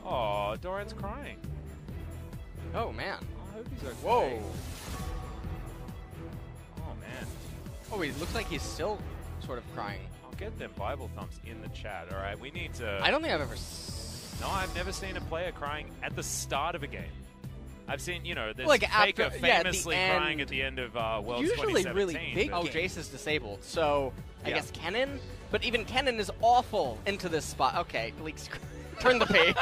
oh, Doran's crying. Oh, man. I hope he's okay. Whoa. Oh, man. Oh, he looks like he's still sort of crying. I'll get them Bible thumps in the chat, all right? We need to... I don't think I've ever... No, I've never seen a player crying at the start of a game. I've seen, you know, there's like Faker after, famously crying at the end of Worlds usually 2017. really big. Oh, Jace is disabled, so I guess Kennen? But even Kennen is awful into this spot. Okay, leaks. Turn the page.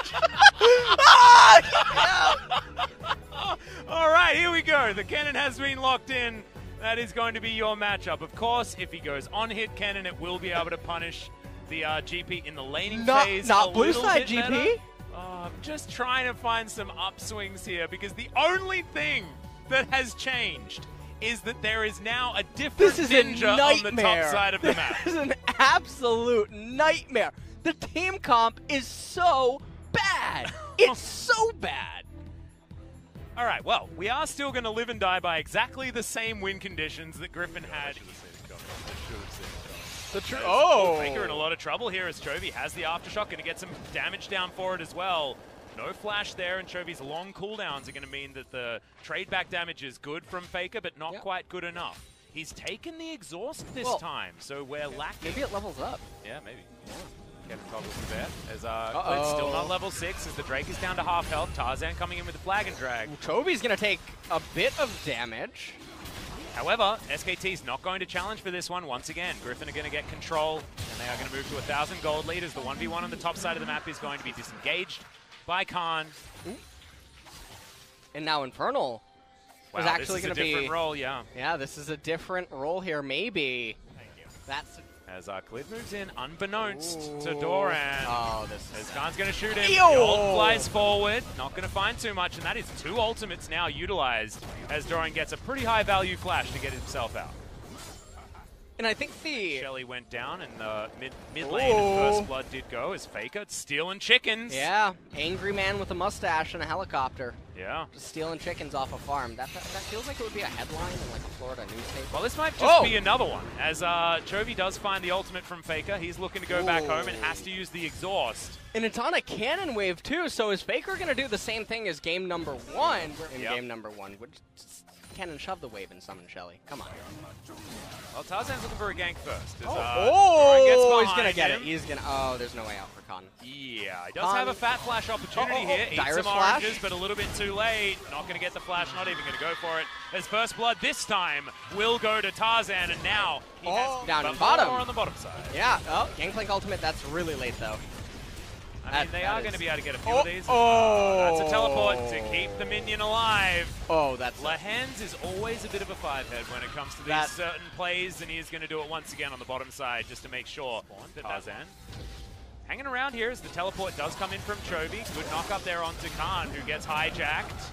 All right, here we go. The Kennen has been locked in. That is going to be your matchup. Of course, if he goes on hit Kennen, it will be able to punish the GP in the laning phase. Not blue side GP? Better. I'm just trying to find some upswings here because the only thing that has changed is that there is now a different ninja on the top side of the map. This is an absolute nightmare. The team comp is so bad. It's so bad. All right, well, we are still going to live and die by exactly the same win conditions that Griffin had. Faker in a lot of trouble here as Chovy has the aftershock, going to get some damage down for it as well. No flash there, and Chovy's long cooldowns are going to mean that the trade back damage is good from Faker, but not quite good enough. He's taken the exhaust this time, so we're lacking. Maybe it levels up. Yeah, maybe. Kevin toggles the bet as Clint's still not level 6 as the Drake is down to half health. Tarzan coming in with the flag and drag. Chovy's going to take a bit of damage. However, SKT's not going to challenge for this one. Once again, Griffin are going to get control, and they are going to move to 1,000 gold lead as the 1v1 on the top side of the map is going to be disengaged by Khan. Ooh. And now Infernal is actually going to be... This is a different role, yeah. Yeah, this is a different role here, maybe. That's... As Clid moves in, unbeknownst to Doran. Oh, this is... As Khan's going to shoot him. The ult flies forward. Not going to find too much, and that is 2 ultimates now utilized as Doran gets a pretty high-value flash to get himself out. And I think the... Shelly went down, and the mid lane and First Blood did go as Faker stealing chickens. Yeah, angry man with a mustache and a helicopter. Yeah. Just stealing chickens off a farm. That feels like it would be a headline in like a Florida newspaper. Well, this might just be another one. As Chovy does find the ultimate from Faker, he's looking to go back home and has to use the exhaust. And it's on a cannon wave too, so is Faker going to do the same thing as game number 1? Game number 1, which cannon shove the wave and summon Shelly. Come on. Well, Tarzan's looking for a gank first. As, he's going to get it. He's going to... Oh, there's no way out for Khan. Yeah, he does have a fat flash opportunity here. Eats some oranges, but a little bit too late. Not going to get the flash, not even going to go for it. As First Blood this time will go to Tarzan, and now he has down in bottom. More on the bottom side. Yeah, Gangplank ultimate, that's really late though. I mean, they are going to be able to get a few of these. That's a teleport to keep the minion alive. Lahens is always a bit of a 5-head when it comes to these certain plays, and he is going to do it once again on the bottom side just to make sure that Tarzan hanging around here as the teleport does come in from Chovy. Good knock up there onto Khan, who gets hijacked.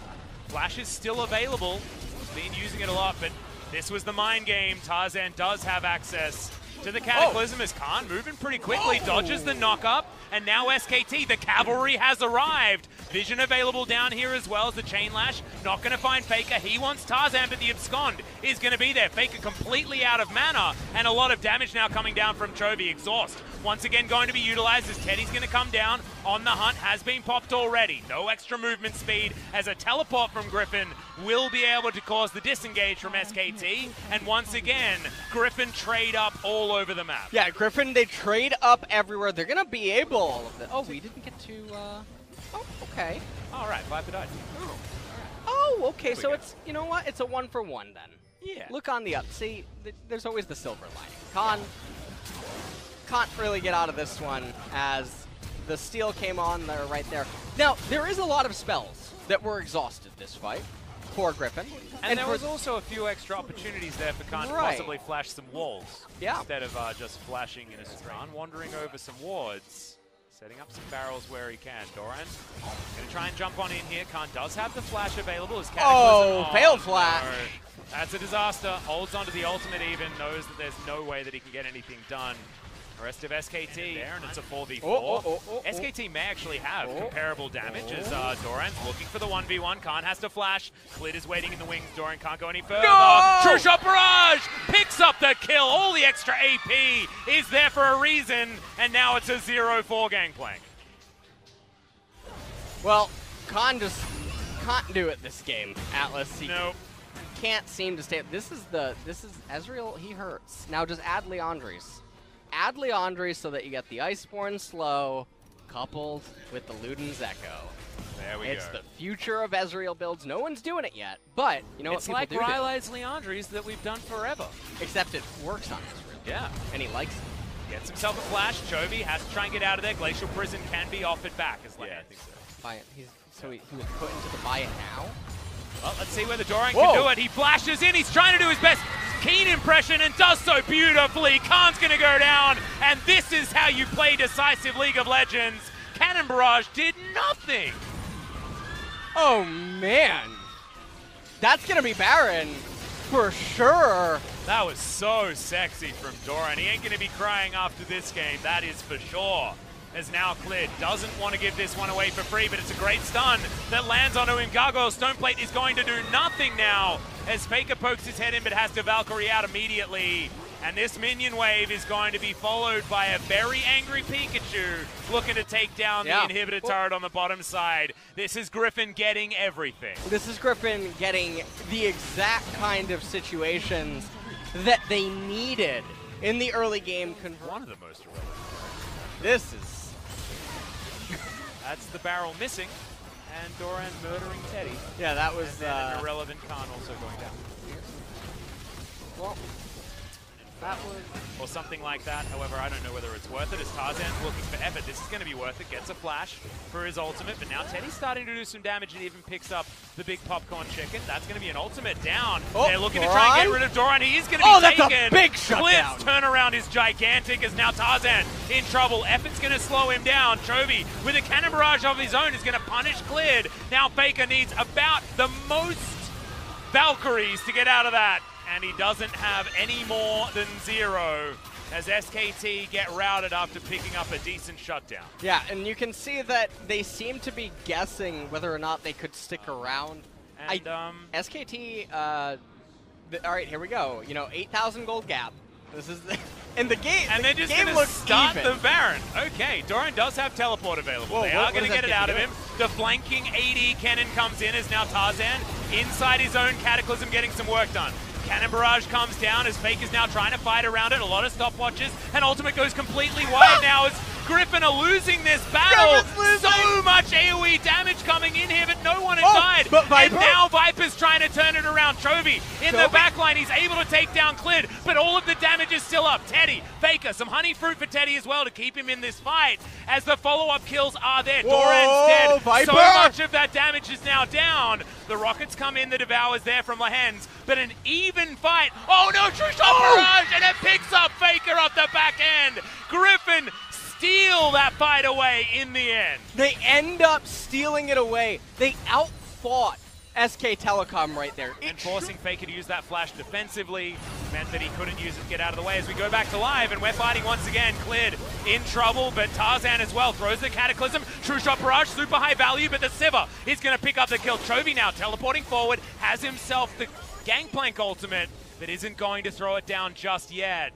Flash is still available. He's been using it a lot, but this was the mind game. Tarzan does have access to the Cataclysm as Khan moving pretty quickly, dodges the knock-up, and now SKT, the cavalry has arrived. Vision available down here as well as the Chain Lash. Not going to find Faker. He wants Tarzan, but the Abscond is going to be there. Faker completely out of mana, and a lot of damage now coming down from Chovy. Exhaust once again going to be utilized as Teddy's going to come down on the hunt. Has been popped already. No extra movement speed as a teleport from Griffin will be able to cause the disengage from SKT. And once again, Griffin trade up all over the map. Yeah, Griffin, they trade up everywhere. They're going to be able... Oh, we didn't get to... Oh, okay. All right, Viper died. Oh, okay, so it's... You know what? It's a 1-for-1 then. Yeah. Look on the up. See, there's always the silver lining. Khan can't really get out of this one as the steal came on there right there. Now, there is a lot of spells that were exhausted this fight for Griffin. And there was also a few extra opportunities there for Khan to possibly flash some walls. Yeah. Instead of just flashing in a straight. Khan wandering over some wards, setting up some barrels where he can. Doran going to try and jump on in here. Khan does have the flash available as Cataclysm. Failed flash. No. That's a disaster. Holds onto the ultimate even, knows that there's no way that he can get anything done. The rest of SKT there, and it's a 4v4. SKT may actually have comparable damage as Doran's looking for the 1v1. Khan has to flash. Clid is waiting in the wings. Doran can't go any further. True Shot Barrage picks up the kill. All the extra AP is there for a reason, and now it's a 0-4 Gangplank. Well, Khan just can't do it this game, Atlas. He can't seem to stay. This is Ezreal, he hurts. Now just add Leandri's. Add Leandri's so that you get the Iceborne slow coupled with the Luden's Echo. There we go. It's the future of Ezreal builds. No one's doing it yet, but you know what people do? It's like Rylei's Leandri's that we've done forever. Except it works on Ezreal. Yeah. And he likes it. Gets himself a flash. Chovy has to try and get out of there. Glacial Prison can be offered back as Land. Yeah, I think so. Buy it. So he was put into the buy it now. Well, let's see whether Doran can do it. He flashes in. He's trying to do his best keen impression and does so beautifully. Khan's going to go down, and this is how you play decisive League of Legends. Cannon Barrage did nothing. Oh, man. That's going to be Baron for sure. That was so sexy from Doran. He ain't going to be crying after this game, that is for sure. As now cleared, doesn't want to give this one away for free, but it's a great stun that lands onto him. Gargoyle Stoneplate is going to do nothing now as Faker pokes his head in but has to Valkyrie out immediately. And this minion wave is going to be followed by a very angry Pikachu looking to take down the inhibitor turret on the bottom side. This is Griffin getting everything. This is Griffin getting the exact kind of situations that they needed in the early game. One of the most irrelevant. This is... That's the barrel missing, and Doran murdering Teddy. Yeah, that was... an irrelevant Khan also going down. Well, that was... Or something like that. However, I don't know whether it's worth it as Tarzan's looking for effort. This is going to be worth it. Gets a flash for his ultimate, but now Teddy's starting to do some damage and even picks up the big popcorn chicken. That's going to be an ultimate down. They're looking to try and get rid of Doran. He is going to be taken. That's a big shutdown. Cliff's turnaround is gigantic as now Tarzan in trouble. Effort's going to slow him down. Chovy with a cannon barrage of his own is going to punish Cleared. Now Faker needs about the most Valkyries to get out of that. And he doesn't have any more than 0 as SKT get routed after picking up a decent shutdown. Yeah, and you can see that they seem to be guessing whether or not they could stick around. And, SKT, all right, here we go. You know, 8,000 gold gap. This is in the game. And they're just going to start the Baron. Okay, Doran does have teleport available. Whoa, they are going to get it out of him. The flanking AD cannon comes in as now Tarzan inside his own Cataclysm getting some work done. Cannon Barrage comes down as Faker's now trying to fight around it. A lot of stopwatches, and Ultimate goes completely wide now as Griffin are losing this battle. So much AoE damage coming in here, but no one has died. And now Viper's trying to turn it around. Chovy in the backline. He's able to take down Clid, but all of the damage is still up. Teddy, Faker, some honey fruit for Teddy as well to keep him in this fight as the follow-up kills are there. Doran's dead. Viper. So much of that damage is now down. The rockets come in, the devour's there from Lehens, but an even fight. Oh no, true shot barrage, and it picks up Faker off the back end. Griffin steal that fight away in the end. They end up stealing it away. They outfought SK Telecom right there. And forcing Faker to use that flash defensively meant that he couldn't use it, get out of the way as we go back to live, and we're fighting once again. Cleared in trouble, but Tarzan as well throws the Cataclysm. True shot barrage, super high value, but the Sivir is going to pick up the kill. Chovy now teleporting forward, has himself the Gangplank ultimate, but isn't going to throw it down just yet.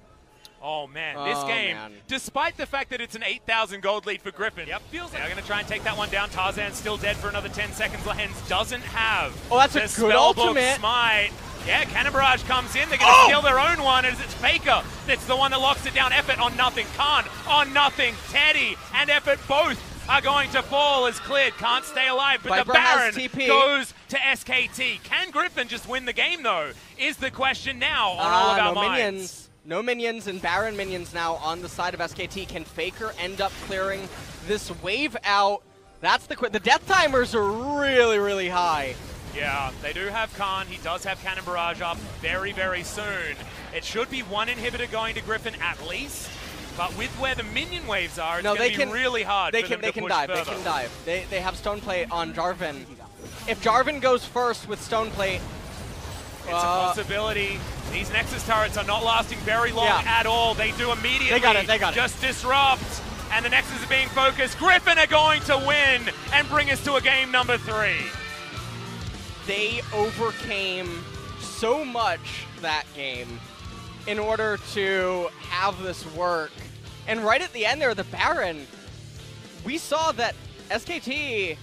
Oh man, this game, despite the fact that it's an 8,000 gold lead for Griffin, feels like they're going to try and take that one down. Tarzan's still dead for another 10 seconds. Lehens doesn't have that's a good ultimate. Smite. Yeah, Cannon Barrage comes in. They're going to steal their own one as it's Faker that's the one that locks it down. Effort on nothing. Khan on nothing. Teddy and Effort both are going to fall as Cleared can't stay alive, but Viper the Baron goes to SKT. Can Griffin just win the game though, is the question now on all of our minds. Minions. No minions and Baron minions now on the side of SKT. Can Faker end up clearing this wave out? That's the death timers are really, really high. Yeah, they do have Khan. He does have Cannon Barrage up very, very soon. It should be one inhibitor going to Griffin at least. But with where the minion waves are, it's going to be really hard for them to push further. They can dive. They have Stoneplate on Jarvan. If Jarvan goes first with Stoneplate, it's a possibility. These Nexus turrets are not lasting very long at all. They do immediately they got it. Just disrupt. And the Nexus is being focused. Griffin are going to win and bring us to a game number 3. They overcame so much that game in order to have this work. And right at the end there, the Baron, we saw that SKT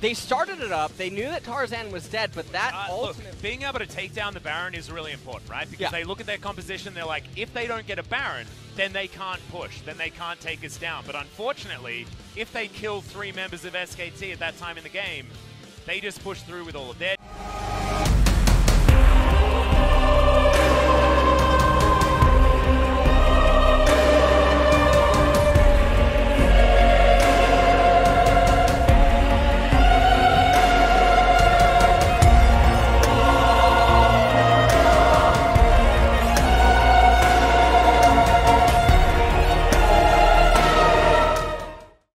they started it up. They knew that Tarzan was dead, but that ultimately... Look, being able to take down the Baron is really important, right? Because they look at their composition, they're like, if they don't get a Baron, then they can't push, then they can't take us down. But unfortunately, if they kill 3 members of SKT at that time in the game, they just push through with all of their